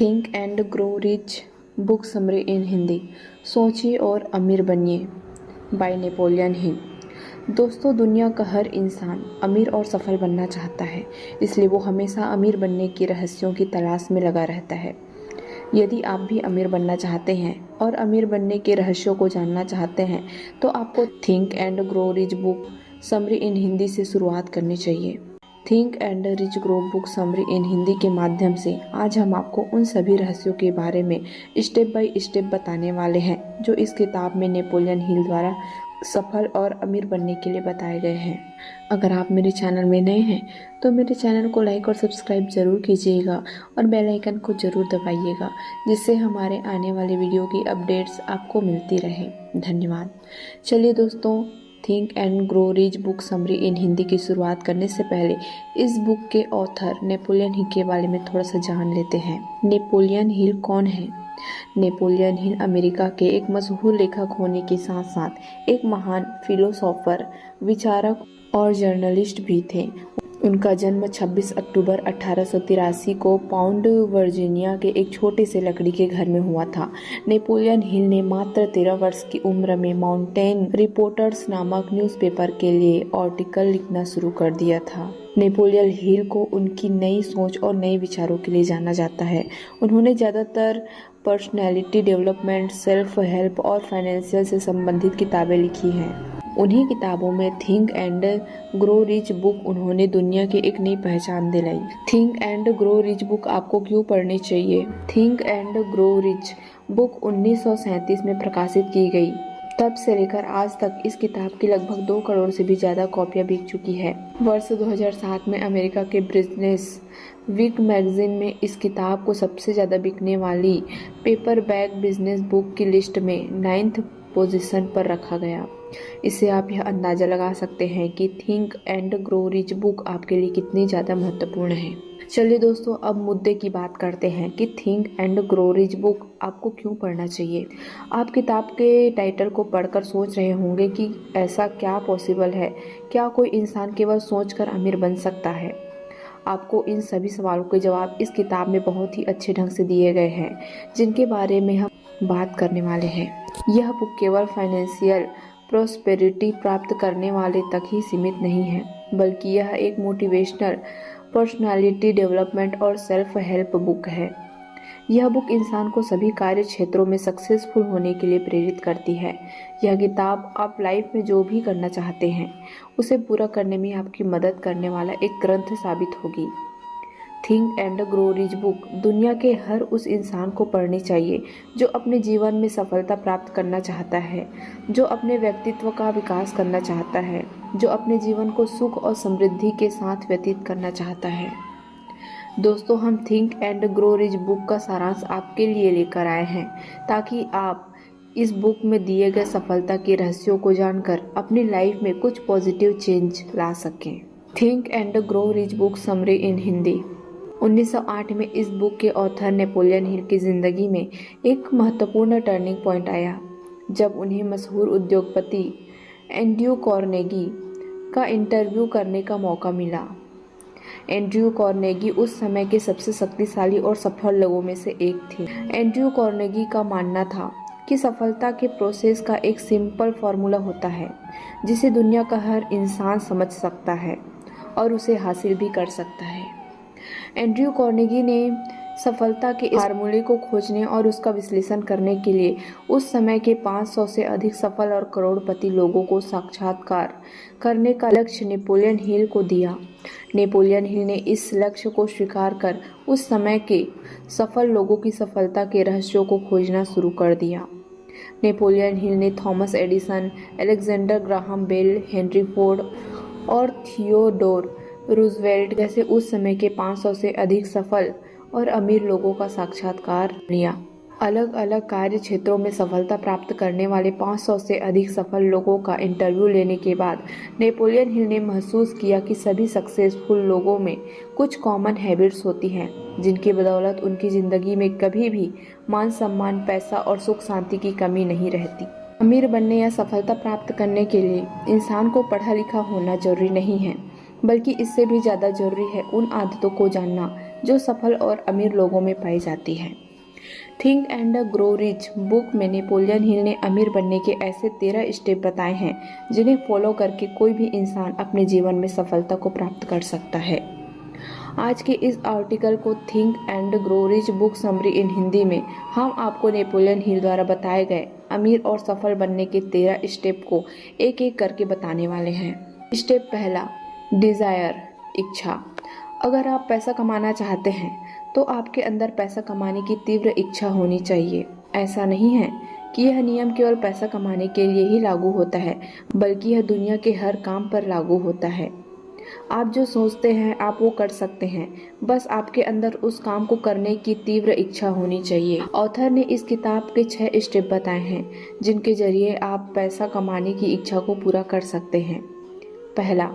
Think and grow rich book summary इन हिंदी। सोचिए और अमीर बनिए बाय नेपोलियन हिल। दोस्तों, दुनिया का हर इंसान अमीर और सफल बनना चाहता है, इसलिए वो हमेशा अमीर बनने के रहस्यों की तलाश में लगा रहता है। यदि आप भी अमीर बनना चाहते हैं और अमीर बनने के रहस्यों को जानना चाहते हैं, तो आपको think and grow rich book summary इन हिंदी से शुरुआत करनी चाहिए। Think and rich grow book summary इन हिंदी के माध्यम से आज हम आपको उन सभी रहस्यों के बारे में स्टेप बाय स्टेप बताने वाले हैं जो इस किताब में नेपोलियन हिल द्वारा सफल और अमीर बनने के लिए बताए गए हैं। अगर आप मेरे चैनल में नए हैं तो मेरे चैनल को लाइक और सब्सक्राइब जरूर कीजिएगा और बेल आइकन को जरूर दबाइएगा, जिससे हमारे आने वाले वीडियो की अपडेट्स आपको मिलती रहे। धन्यवाद। चलिए दोस्तों, think and grow rich book summary इन हिंदी की शुरुआत करने से पहले इस बुक के ऑथर नेपोलियन हिल के बारे में थोड़ा सा जान लेते हैं। नेपोलियन हिल कौन है? नेपोलियन हिल अमेरिका के एक मशहूर लेखक होने के साथ साथ एक महान फिलोसोफर, विचारक और जर्नलिस्ट भी थे। उनका जन्म 26 अक्टूबर 1883 को पाउंड वर्जीनिया के एक छोटे से लकड़ी के घर में हुआ था। नेपोलियन हिल ने मात्र 13 वर्ष की उम्र में माउंटेन रिपोर्टर्स नामक न्यूज़पेपर के लिए आर्टिकल लिखना शुरू कर दिया था। नेपोलियन हिल को उनकी नई सोच और नए विचारों के लिए जाना जाता है। उन्होंने ज़्यादातर पर्सनैलिटी डेवलपमेंट, सेल्फ हेल्प और फाइनेंशियल से संबंधित किताबें लिखी हैं। उन्हीं किताबों में think and grow rich book उन्होंने दुनिया की एक नई पहचान दिलाई। Think and grow rich book आपको क्यों पढ़नी चाहिए? Think and grow rich book 1937 में प्रकाशित की गई। तब से लेकर आज तक इस किताब की लगभग 2 करोड़ से भी ज़्यादा कॉपियां बिक चुकी है। वर्ष 2007 में अमेरिका के बिजनेस वीक मैगजीन में इस किताब को सबसे ज़्यादा बिकने वाली पेपरबैक बिजनेस बुक की लिस्ट में 9th पोजीशन पर रखा गया। इससे आप यह अंदाज़ा लगा सकते हैं कि think and grow rich book आपके लिए कितनी ज़्यादा महत्वपूर्ण है। चलिए दोस्तों, अब मुद्दे की बात करते हैं कि think and grow rich book आपको क्यों पढ़ना चाहिए। आप किताब के टाइटल को पढ़कर सोच रहे होंगे कि ऐसा क्या पॉसिबल है, क्या कोई इंसान केवल सोचकर अमीर बन सकता है? आपको इन सभी सवालों के जवाब इस किताब में बहुत ही अच्छे ढंग से दिए गए हैं, जिनके बारे में हम बात करने वाले हैं। यह बुक केवल फाइनेंशियल प्रॉस्पेरिटी प्राप्त करने वाले तक ही सीमित नहीं है, बल्कि यह एक मोटिवेशनल, पर्सनालिटी डेवलपमेंट और सेल्फ हेल्प बुक है। यह बुक इंसान को सभी कार्य क्षेत्रों में सक्सेसफुल होने के लिए प्रेरित करती है। यह किताब आप लाइफ में जो भी करना चाहते हैं उसे पूरा करने में आपकी मदद करने वाला एक ग्रंथ साबित होगी। Think and grow rich book दुनिया के हर उस इंसान को पढ़नी चाहिए जो अपने जीवन में सफलता प्राप्त करना चाहता है, जो अपने व्यक्तित्व का विकास करना चाहता है, जो अपने जीवन को सुख और समृद्धि के साथ व्यतीत करना चाहता है। दोस्तों, हम think and grow rich book का सारांश आपके लिए लेकर आए हैं ताकि आप इस बुक में दिए गए सफलता के रहस्यों को जानकर अपनी लाइफ में कुछ पॉजिटिव चेंज ला सकें। Think and grow rich book summary इन हिंदी। 1908 में इस बुक के ऑथर नेपोलियन हिल की ज़िंदगी में एक महत्वपूर्ण टर्निंग पॉइंट आया जब उन्हें मशहूर उद्योगपति एंड्रयू कार्नेगी का इंटरव्यू करने का मौका मिला। एंड्रयू कार्नेगी उस समय के सबसे शक्तिशाली और सफल लोगों में से एक थे। एंड्रयू कार्नेगी का मानना था कि सफलता के प्रोसेस का एक सिंपल फार्मूला होता है जिसे दुनिया का हर इंसान समझ सकता है और उसे हासिल भी कर सकता है। एंड्रयू कार्नेगी ने सफलता के इस फार्मूले को खोजने और उसका विश्लेषण करने के लिए उस समय के 500 से अधिक सफल और करोड़पति लोगों को साक्षात्कार करने का लक्ष्य नेपोलियन हिल को दिया। नेपोलियन हिल ने इस लक्ष्य को स्वीकार कर उस समय के सफल लोगों की सफलता के रहस्यों को खोजना शुरू कर दिया। नेपोलियन हिल ने Thomas Edison, Alexander Graham Bell, Henry Ford और थियोडोर रूजवेल्ट जैसे उस समय के 500 से अधिक सफल और अमीर लोगों का साक्षात्कार लिया। अलग अलग कार्य क्षेत्रों में सफलता प्राप्त करने वाले 500 से अधिक सफल लोगों का इंटरव्यू लेने के बाद नेपोलियन हिल ने महसूस किया कि सभी सक्सेसफुल लोगों में कुछ कॉमन हैबिट्स होती हैं जिनकी बदौलत उनकी ज़िंदगी में कभी भी मान सम्मान, पैसा और सुख शांति की कमी नहीं रहती। अमीर बनने या सफलता प्राप्त करने के लिए इंसान को पढ़ा लिखा होना जरूरी नहीं है, बल्कि इससे भी ज़्यादा जरूरी है उन आदतों को जानना जो सफल और अमीर लोगों में पाई जाती है। Think and grow rich book में नेपोलियन हिल ने अमीर बनने के ऐसे 13 स्टेप बताए हैं जिन्हें फॉलो करके कोई भी इंसान अपने जीवन में सफलता को प्राप्त कर सकता है। आज के इस आर्टिकल को think and grow rich book summary इन हिंदी में हम आपको नेपोलियन हिल द्वारा बताए गए अमीर और सफल बनने के 13 स्टेप को एक एक करके बताने वाले हैं। स्टेप पहला, डिजायर, इच्छा। अगर आप पैसा कमाना चाहते हैं तो आपके अंदर पैसा कमाने की तीव्र इच्छा होनी चाहिए। ऐसा नहीं है कि यह नियम केवल पैसा कमाने के लिए ही लागू होता है, बल्कि यह दुनिया के हर काम पर लागू होता है। आप जो सोचते हैं आप वो कर सकते हैं, बस आपके अंदर उस काम को करने की तीव्र इच्छा होनी चाहिए। ऑथर ने इस किताब के 6 स्टेप बताए हैं जिनके जरिए आप पैसा कमाने की इच्छा को पूरा कर सकते हैं। पहला,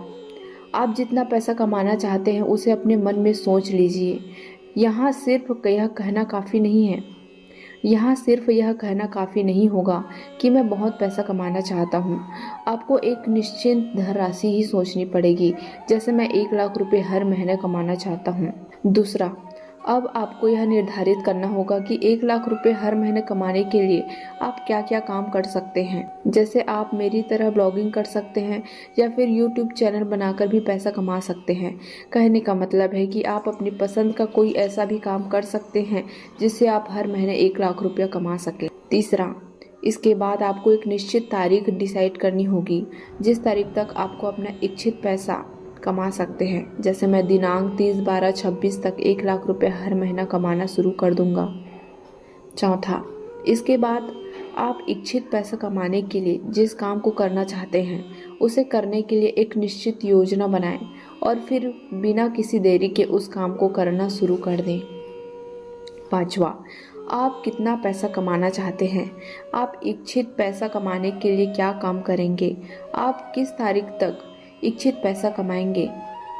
आप जितना पैसा कमाना चाहते हैं उसे अपने मन में सोच लीजिए। यहाँ सिर्फ यह कहना काफ़ी नहीं होगा कि मैं बहुत पैसा कमाना चाहता हूँ। आपको एक निश्चित धनराशि ही सोचनी पड़ेगी, जैसे मैं 1 लाख रुपए हर महीने कमाना चाहता हूँ। दूसरा, अब आपको यह निर्धारित करना होगा कि 1 लाख रुपए हर महीने कमाने के लिए आप क्या क्या काम कर सकते हैं। जैसे आप मेरी तरह ब्लॉगिंग कर सकते हैं या फिर यूट्यूब चैनल बनाकर भी पैसा कमा सकते हैं। कहने का मतलब है कि आप अपनी पसंद का कोई ऐसा भी काम कर सकते हैं जिससे आप हर महीने 1 लाख रुपया कमा सकें। तीसरा, इसके बाद आपको एक निश्चित तारीख डिसाइड करनी होगी जिस तारीख तक आपको अपना इच्छित पैसा कमा सकते हैं। जैसे मैं दिनांक 30/12/26 तक 1 लाख रुपए हर महीना कमाना शुरू कर दूंगा। चौथा, इसके बाद आप इच्छित पैसा कमाने के लिए जिस काम को करना चाहते हैं उसे करने के लिए एक निश्चित योजना बनाएं और फिर बिना किसी देरी के उस काम को करना शुरू कर दें। पांचवा, आप कितना पैसा कमाना चाहते हैं, आप इच्छित पैसा कमाने के लिए क्या काम करेंगे, आप किस तारीख तक इच्छित पैसा कमाएंगे,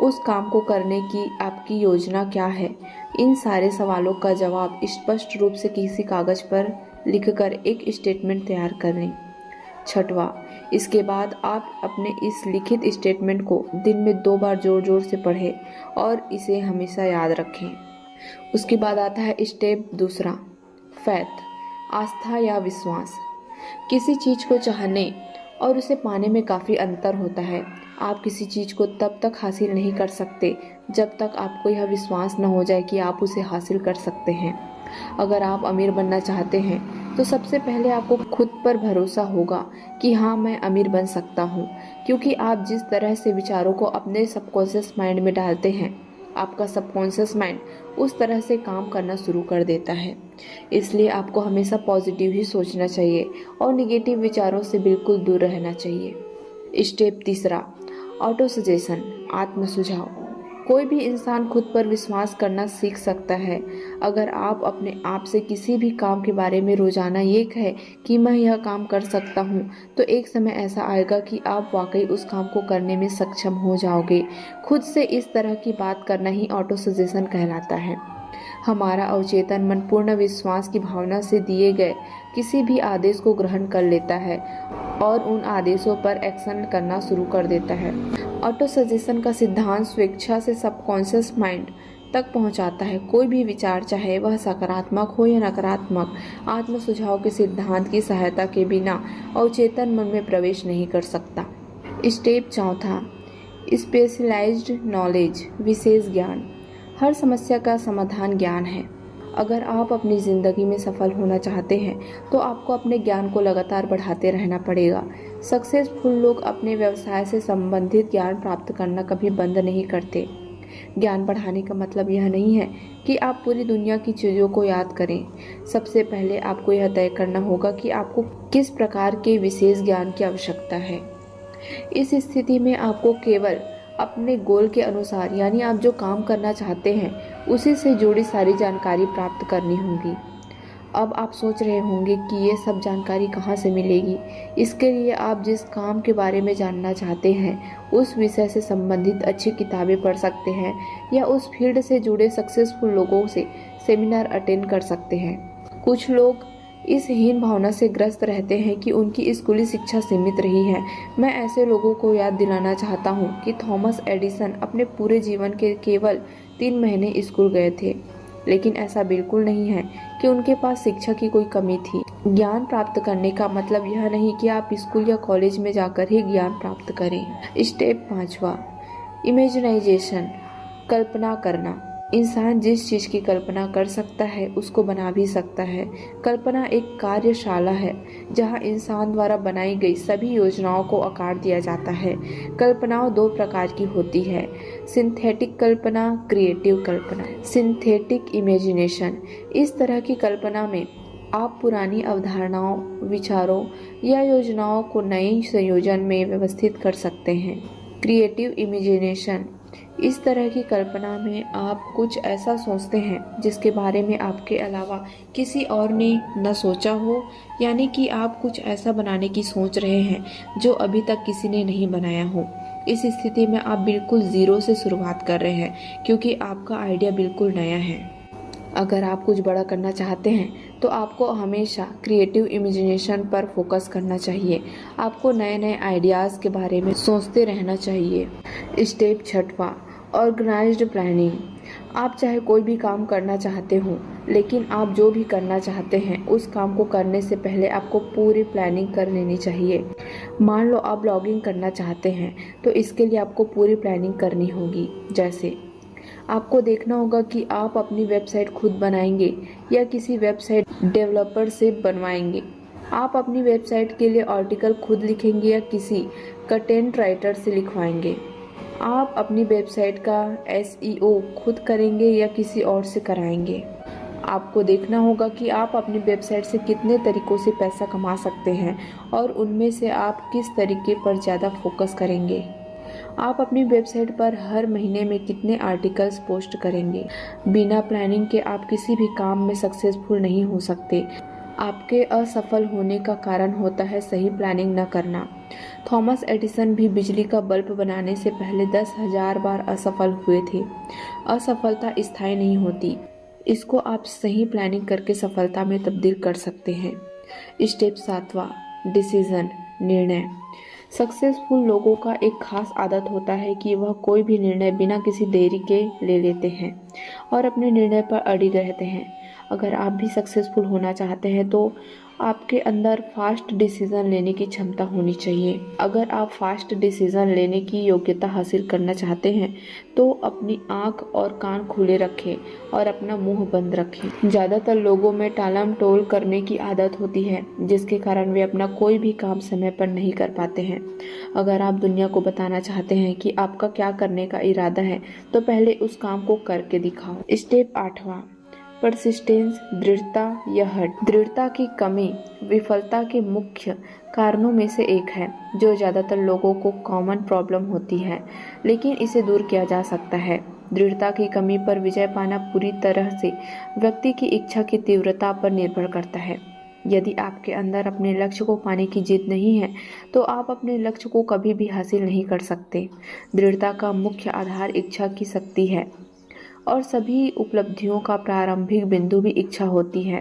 उस काम को करने की आपकी योजना क्या है। इन सारे सवालों का जवाब स्पष्ट रूप से किसी कागज पर लिखकर एक स्टेटमेंट तैयार करें। छठवां, इसके बाद आप अपने इस लिखित स्टेटमेंट को दिन में 2 बार जोर जोर से पढ़ें और इसे हमेशा याद रखें। उसके बाद आता है स्टेप दूसरा, फैथ, आस्था या विश्वास। किसी चीज़ को चाहने और उसे पाने में काफ़ी अंतर होता है। आप किसी चीज़ को तब तक हासिल नहीं कर सकते जब तक आपको यह विश्वास न हो जाए कि आप उसे हासिल कर सकते हैं। अगर आप अमीर बनना चाहते हैं तो सबसे पहले आपको खुद पर भरोसा होगा कि हाँ, मैं अमीर बन सकता हूँ, क्योंकि आप जिस तरह से विचारों को अपने सबकॉन्शियस माइंड में डालते हैं, आपका सबकॉन्शियस माइंड उस तरह से काम करना शुरू कर देता है। इसलिए आपको हमेशा पॉजिटिव ही सोचना चाहिए और निगेटिव विचारों से बिल्कुल दूर रहना चाहिए। स्टेप तीसरा, ऑटो सजेशन, आत्म सुझाव। कोई भी इंसान खुद पर विश्वास करना सीख सकता है। अगर आप अपने आप से किसी भी काम के बारे में रोजाना ये कहें कि मैं यह काम कर सकता हूँ, तो एक समय ऐसा आएगा कि आप वाकई उस काम को करने में सक्षम हो जाओगे। खुद से इस तरह की बात करना ही ऑटो सजेशन कहलाता है। हमारा अवचेतन मन पूर्ण विश्वास की भावना से दिए गए किसी भी आदेश को ग्रहण कर लेता है और उन आदेशों पर एक्शन करना शुरू कर देता है। ऑटो सजेशन का सिद्धांत स्वेच्छा से सबकॉन्शियस माइंड तक पहुंचाता है। कोई भी विचार, चाहे वह सकारात्मक हो या नकारात्मक, आत्म सुझाव के सिद्धांत की सहायता के बिना अवचेतन मन में प्रवेश नहीं कर सकता। स्टेप चौथा, स्पेशलाइज्ड नॉलेज, विशेष ज्ञान। हर समस्या का समाधान ज्ञान है। अगर आप अपनी ज़िंदगी में सफल होना चाहते हैं तो आपको अपने ज्ञान को लगातार बढ़ाते रहना पड़ेगा। सक्सेसफुल लोग अपने व्यवसाय से संबंधित ज्ञान प्राप्त करना कभी बंद नहीं करते। ज्ञान बढ़ाने का मतलब यह नहीं है कि आप पूरी दुनिया की चीज़ों को याद करें। सबसे पहले आपको यह तय करना होगा कि आपको किस प्रकार के विशेष ज्ञान की आवश्यकता है। इस स्थिति में आपको केवल अपने गोल के अनुसार, यानी आप जो काम करना चाहते हैं उसी से जुड़ी सारी जानकारी प्राप्त करनी होगी। अब आप सोच रहे होंगे कि ये सब जानकारी कहाँ से मिलेगी। इसके लिए आप जिस काम के बारे में जानना चाहते हैं उस विषय से संबंधित अच्छी किताबें पढ़ सकते हैं या उस फील्ड से जुड़े सक्सेसफुल लोगों से सेमिनार अटेंड कर सकते हैं। कुछ लोग इस हीन भावना से ग्रस्त रहते हैं कि उनकी स्कूली शिक्षा सीमित रही है। मैं ऐसे लोगों को याद दिलाना चाहता हूँ कि थॉमस एडिसन अपने पूरे जीवन के केवल 3 महीने स्कूल गए थे, लेकिन ऐसा बिल्कुल नहीं है कि उनके पास शिक्षा की कोई कमी थी। ज्ञान प्राप्त करने का मतलब यह नहीं कि आप स्कूल या कॉलेज में जाकर ही ज्ञान प्राप्त करें। स्टेप 5वां, इमेजिनाइजेशन, कल्पना करना। इंसान जिस चीज की कल्पना कर सकता है उसको बना भी सकता है। कल्पना एक कार्यशाला है जहां इंसान द्वारा बनाई गई सभी योजनाओं को आकार दिया जाता है। कल्पनाओं 2 प्रकार की होती है, सिंथेटिक कल्पना, क्रिएटिव कल्पना। सिंथेटिक इमेजिनेशन, इस तरह की कल्पना में आप पुरानी अवधारणाओं, विचारों या योजनाओं को नए संयोजन में व्यवस्थित कर सकते हैं। क्रिएटिव इमेजिनेशन, इस तरह की कल्पना में आप कुछ ऐसा सोचते हैं जिसके बारे में आपके अलावा किसी और ने न सोचा हो, यानी कि आप कुछ ऐसा बनाने की सोच रहे हैं जो अभी तक किसी ने नहीं बनाया हो। इस स्थिति में आप बिल्कुल ज़ीरो से शुरुआत कर रहे हैं क्योंकि आपका आइडिया बिल्कुल नया है। अगर आप कुछ बड़ा करना चाहते हैं तो आपको हमेशा क्रिएटिव इमेजिनेशन पर फोकस करना चाहिए। आपको नए नए आइडियाज़ के बारे में सोचते रहना चाहिए। स्टेप 6वां, ऑर्गेनाइज्ड प्लानिंग। आप चाहे कोई भी काम करना चाहते हो, लेकिन आप जो भी करना चाहते हैं उस काम को करने से पहले आपको पूरी प्लानिंग कर लेनी चाहिए। मान लो आप ब्लॉगिंग करना चाहते हैं तो इसके लिए आपको पूरी प्लानिंग करनी होगी। जैसे आपको देखना होगा कि आप अपनी वेबसाइट खुद बनाएंगे या किसी वेबसाइट डेवलपर से बनवाएंगे। आप अपनी वेबसाइट के लिए आर्टिकल खुद लिखेंगे या किसी कंटेंट राइटर से लिखवाएंगे। आप अपनी वेबसाइट का SEO खुद करेंगे या किसी और से कराएंगे। आपको देखना होगा कि आप अपनी वेबसाइट से कितने तरीकों से पैसा कमा सकते हैं और उनमें से आप किस तरीके पर ज़्यादा फोकस करेंगे। आप अपनी वेबसाइट पर हर महीने में कितने आर्टिकल्स पोस्ट करेंगे। बिना प्लानिंग के आप किसी भी काम में सक्सेसफुल नहीं हो सकते। आपके असफल होने का कारण होता है सही प्लानिंग न करना। थॉमस एडिसन भी बिजली का बल्ब बनाने से पहले 10,000 बार असफल हुए थे। असफलता स्थायी नहीं होती, इसको आप सही प्लानिंग करके सफलता में तब्दील कर सकते हैं। स्टेप 7वां, डिसीजन, निर्णय। सक्सेसफुल लोगों का एक खास आदत होता है कि वह कोई भी निर्णय बिना किसी देरी के ले लेते हैं और अपने निर्णय पर अड़िग रहते हैं। अगर आप भी सक्सेसफुल होना चाहते हैं तो आपके अंदर फास्ट डिसीजन लेने की क्षमता होनी चाहिए। अगर आप फास्ट डिसीजन लेने की योग्यता हासिल करना चाहते हैं तो अपनी आंख और कान खुले रखें और अपना मुंह बंद रखें। ज़्यादातर लोगों में टालम टोल करने की आदत होती है जिसके कारण वे अपना कोई भी काम समय पर नहीं कर पाते हैं। अगर आप दुनिया को बताना चाहते हैं कि आपका क्या करने का इरादा है तो पहले उस काम को करके दिखाओ। स्टेप 8वां, परसिस्टेंस, दृढ़ता या हठ। दृढ़ता की कमी विफलता के मुख्य कारणों में से एक है जो ज़्यादातर लोगों को कॉमन प्रॉब्लम होती है, लेकिन इसे दूर किया जा सकता है। दृढ़ता की कमी पर विजय पाना पूरी तरह से व्यक्ति की इच्छा की तीव्रता पर निर्भर करता है। यदि आपके अंदर अपने लक्ष्य को पाने की जिद नहीं है तो आप अपने लक्ष्य को कभी भी हासिल नहीं कर सकते। दृढ़ता का मुख्य आधार इच्छा की शक्ति है और सभी उपलब्धियों का प्रारंभिक बिंदु भी इच्छा होती है।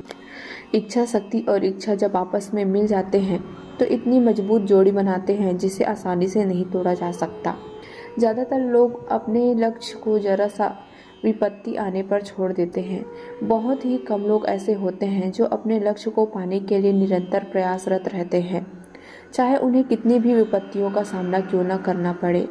इच्छा शक्ति और इच्छा जब आपस में मिल जाते हैं तो इतनी मजबूत जोड़ी बनाते हैं जिसे आसानी से नहीं तोड़ा जा सकता। ज़्यादातर लोग अपने लक्ष्य को जरा सा विपत्ति आने पर छोड़ देते हैं। बहुत ही कम लोग ऐसे होते हैं जो अपने लक्ष्य को पाने के लिए निरंतर प्रयासरत रहते हैं, चाहे उन्हें कितनी भी विपत्तियों का सामना क्यों न करना पड़े।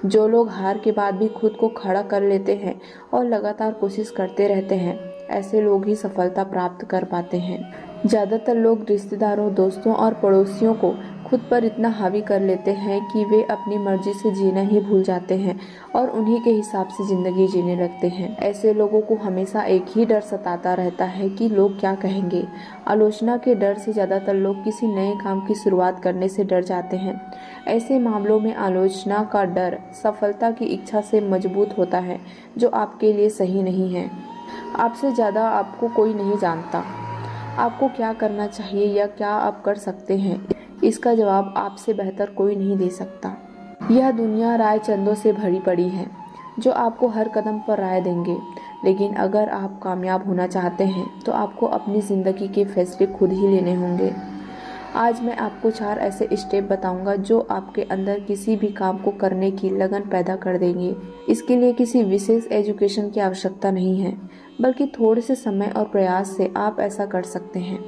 जो लोग हार के बाद भी खुद को खड़ा कर लेते हैं और लगातार कोशिश करते रहते हैं, ऐसे लोग ही सफलता प्राप्त कर पाते हैं। ज़्यादातर लोग रिश्तेदारों, दोस्तों और पड़ोसियों को खुद पर इतना हावी कर लेते हैं कि वे अपनी मर्जी से जीना ही भूल जाते हैं और उन्हीं के हिसाब से ज़िंदगी जीने लगते हैं। ऐसे लोगों को हमेशा एक ही डर सताता रहता है कि लोग क्या कहेंगे। आलोचना के डर से ज़्यादातर लोग किसी नए काम की शुरुआत करने से डर जाते हैं। ऐसे मामलों में आलोचना का डर सफलता की इच्छा से मजबूत होता है जो आपके लिए सही नहीं है। आपसे ज़्यादा आपको कोई नहीं जानता। आपको क्या करना चाहिए या क्या आप कर सकते हैं, इसका जवाब आपसे बेहतर कोई नहीं दे सकता। यह दुनिया राय चंदों से भरी पड़ी है जो आपको हर कदम पर राय देंगे। लेकिन अगर आप कामयाब होना चाहते हैं तो आपको अपनी ज़िंदगी के फैसले खुद ही लेने होंगे। आज मैं आपको 4 ऐसे स्टेप बताऊंगा जो आपके अंदर किसी भी काम को करने की लगन पैदा कर देंगे। इसके लिए किसी विशेष एजुकेशन की आवश्यकता नहीं है, बल्कि थोड़े से समय और प्रयास से आप ऐसा कर सकते हैं।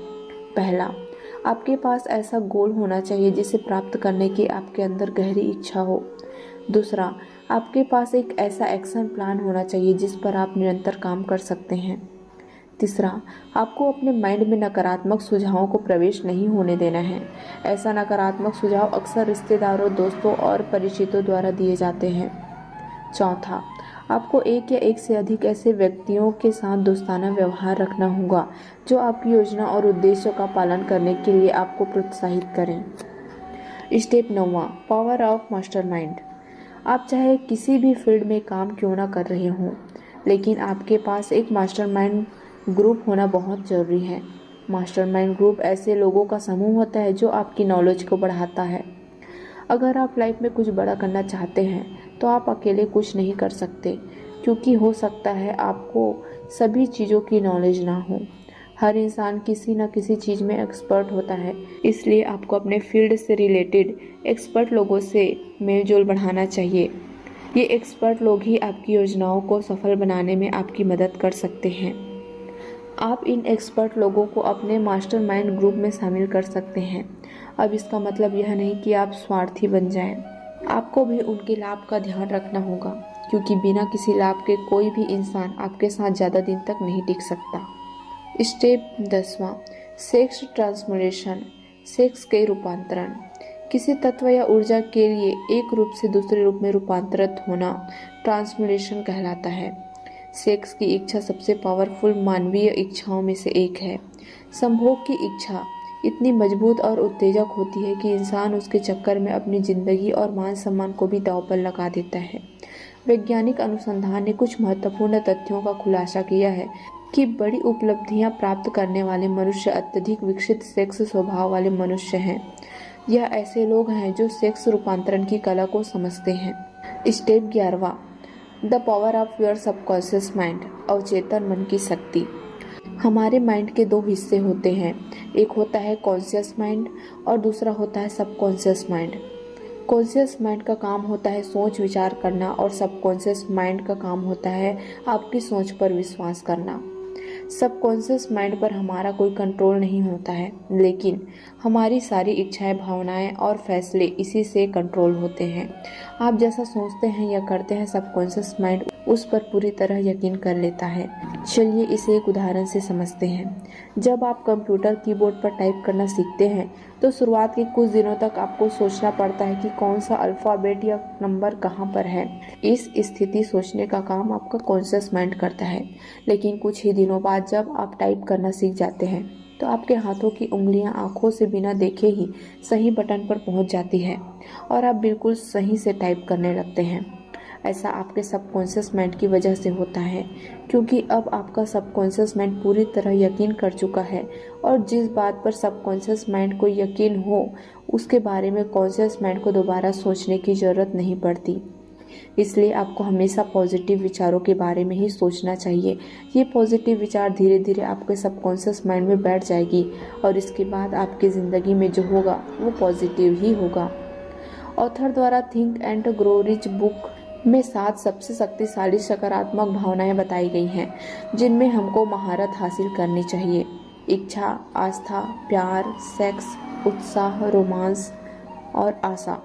पहला, आपके पास ऐसा गोल होना चाहिए जिसे प्राप्त करने की आपके अंदर गहरी इच्छा हो। दूसरा, आपके पास एक ऐसा एक्शन प्लान होना चाहिए जिस पर आप निरंतर काम कर सकते हैं। तीसरा, आपको अपने माइंड में नकारात्मक सुझावों को प्रवेश नहीं होने देना है। ऐसा नकारात्मक सुझाव अक्सर रिश्तेदारों, दोस्तों और परिचितों द्वारा दिए जाते हैं। चौथा, आपको एक या एक से अधिक ऐसे व्यक्तियों के साथ दोस्ताना व्यवहार रखना होगा जो आपकी योजना और उद्देश्यों का पालन करने के लिए आपको प्रोत्साहित करें। Step 9, power of mastermind. आप चाहे किसी भी फील्ड में काम क्यों ना कर रहे हों, लेकिन आपके पास एक मास्टरमाइंड ग्रुप होना बहुत ज़रूरी है। मास्टरमाइंड ग्रुप ऐसे लोगों का समूह होता है जो आपकी नॉलेज को बढ़ाता है। अगर आप लाइफ में कुछ बड़ा करना चाहते हैं तो आप अकेले कुछ नहीं कर सकते, क्योंकि हो सकता है आपको सभी चीज़ों की नॉलेज ना हो। हर इंसान किसी न किसी चीज़ में एक्सपर्ट होता है, इसलिए आपको अपने फील्ड से रिलेटेड एक्सपर्ट लोगों से मेलजोल बढ़ाना चाहिए। ये एक्सपर्ट लोग ही आपकी योजनाओं को सफल बनाने में आपकी मदद कर सकते हैं। आप इन एक्सपर्ट लोगों को अपने मास्टरमाइंड ग्रुप में शामिल कर सकते हैं। अब इसका मतलब यह नहीं कि आप स्वार्थी बन जाएं। आपको भी उनके लाभ का ध्यान रखना होगा, क्योंकि बिना किसी लाभ के कोई भी इंसान आपके साथ ज़्यादा दिन तक नहीं टिक सकता। स्टेप 10, सेक्स ट्रांसफॉर्मेशन, सेक्स के रूपांतरण। किसी तत्व या ऊर्जा के लिए एक रूप से दूसरे रूप में रूपांतरित होना ट्रांसफॉर्मेशन कहलाता है। सेक्स की इच्छा सबसे पावरफुल मानवीय इच्छाओं में से एक है। संभोग की इच्छा इतनी मजबूत और उत्तेजक होती है कि इंसान उसके चक्कर में अपनी जिंदगी और मान सम्मान को भी दांव पर लगा देता है। वैज्ञानिक अनुसंधान ने कुछ महत्वपूर्ण तथ्यों का खुलासा किया है कि बड़ी उपलब्धियां प्राप्त करने वाले मनुष्य अत्यधिक विकसित सेक्स स्वभाव वाले मनुष्य हैं। यह ऐसे लोग हैं जो सेक्स रूपांतरण की कला को समझते हैं। Step 11, the power of your subconscious mind, अवचेतन मन की शक्ति। हमारे माइंड के 2 हिस्से होते हैं, एक होता है कॉन्शियस माइंड और दूसरा होता है सबकॉन्शियस माइंड। कॉन्शियस माइंड का काम होता है सोच विचार करना और सबकॉन्शियस माइंड का काम होता है आपकी सोच पर विश्वास करना। सबकॉन्शियस माइंड पर हमारा कोई कंट्रोल नहीं होता है, लेकिन हमारी सारी इच्छाएं, भावनाएं और फैसले इसी से कंट्रोल होते हैं। आप जैसा सोचते हैं या करते हैं, सबकॉन्शियस माइंड उस पर पूरी तरह यकीन कर लेता है। चलिए इसे एक उदाहरण से समझते हैं। जब आप कंप्यूटर कीबोर्ड पर टाइप करना सीखते हैं तो शुरुआत के कुछ दिनों तक आपको सोचना पड़ता है कि कौन सा अल्फ़ाबेट या नंबर कहाँ पर है। इस स्थिति सोचने का काम आपका कॉन्शियस माइंड करता है, लेकिन कुछ ही दिनों बाद जब आप टाइप करना सीख जाते हैं तो आपके हाथों की उंगलियां आंखों से बिना देखे ही सही बटन पर पहुंच जाती है और आप बिल्कुल सही से टाइप करने लगते हैं। ऐसा आपके सबकॉन्शियस माइंड की वजह से होता है, क्योंकि अब आपका सबकॉन्शियस माइंड पूरी तरह यकीन कर चुका है और जिस बात पर सबकॉन्शियस माइंड को यकीन हो उसके बारे में कॉन्शियस माइंड को दोबारा सोचने की ज़रूरत नहीं पड़ती। इसलिए आपको हमेशा पॉजिटिव विचारों के बारे में ही सोचना चाहिए। ये पॉजिटिव विचार धीरे धीरे आपके सबकॉन्शियस माइंड में बैठ जाएगी और इसके बाद आपकी ज़िंदगी में जो होगा वो पॉजिटिव ही होगा। ऑथर द्वारा think and grow rich book में 7 सबसे शक्तिशाली सकारात्मक भावनाएं बताई गई हैं जिनमें हमको महारत हासिल करनी चाहिए। इच्छा, आस्था, प्यार, सेक्स, उत्साह, रोमांस और आशा।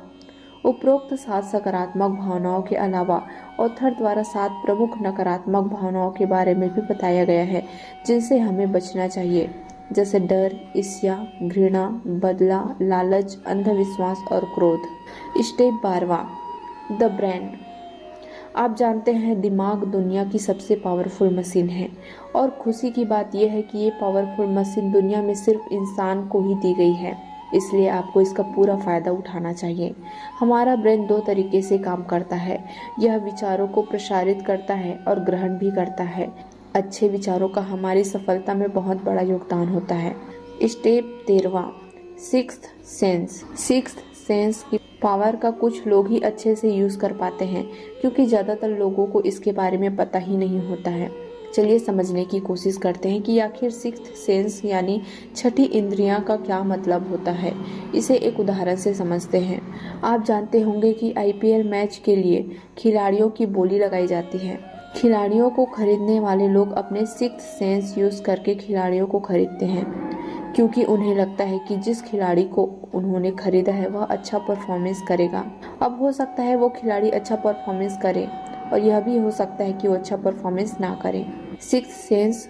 उपरोक्त 7 सकारात्मक भावनाओं के अलावा ऑथर द्वारा 7 प्रमुख नकारात्मक भावनाओं के बारे में भी बताया गया है जिनसे हमें बचना चाहिए, जैसे डर, ईर्ष्या, घृणा, बदला, लालच, अंधविश्वास और क्रोध। Step 12, the brain. आप जानते हैं दिमाग दुनिया की सबसे पावरफुल मशीन है और खुशी की बात यह है कि ये पावरफुल मशीन दुनिया में सिर्फ इंसान को ही दी गई है, इसलिए आपको इसका पूरा फ़ायदा उठाना चाहिए। हमारा ब्रेन 2 तरीके से काम करता है। यह विचारों को प्रसारित करता है और ग्रहण भी करता है। अच्छे विचारों का हमारी सफलता में बहुत बड़ा योगदान होता है। Step 13, sixth sense. Sixth sense की पावर का कुछ लोग ही अच्छे से यूज़ कर पाते हैं, क्योंकि ज़्यादातर लोगों को इसके बारे में पता ही नहीं होता है। चलिए समझने की कोशिश करते हैं कि आखिर सिक्स्थ सेंस यानी छठी इंद्रियां का क्या मतलब होता है। इसे एक उदाहरण से समझते हैं। आप जानते होंगे कि आईपीएल मैच के लिए खिलाड़ियों की बोली लगाई जाती है। खिलाड़ियों को खरीदने वाले लोग अपने सिक्स्थ सेंस यूज करके खिलाड़ियों को खरीदते हैं, क्योंकि उन्हें लगता है कि जिस खिलाड़ी को उन्होंने खरीदा है वह अच्छा परफॉर्मेंस करेगा। अब हो सकता है वो खिलाड़ी अच्छा परफॉर्मेंस करे और यह भी हो सकता है कि वो अच्छा परफॉर्मेंस ना करे। सिक्स्थ सेंस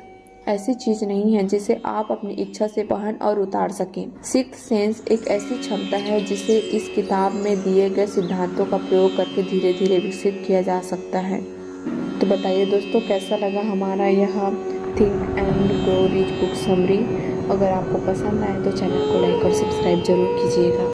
ऐसी चीज नहीं है जिसे आप अपनी इच्छा से पहन और उतार सकें। सिक्स्थ सेंस एक ऐसी क्षमता है जिसे इस किताब में दिए गए सिद्धांतों का प्रयोग करके धीरे धीरे विकसित किया जा सकता है। तो बताइए दोस्तों, कैसा लगा हमारा यह think and grow rich book summary. अगर आपको पसंद आए तो चैनल को लाइक और सब्सक्राइब जरूर कीजिएगा।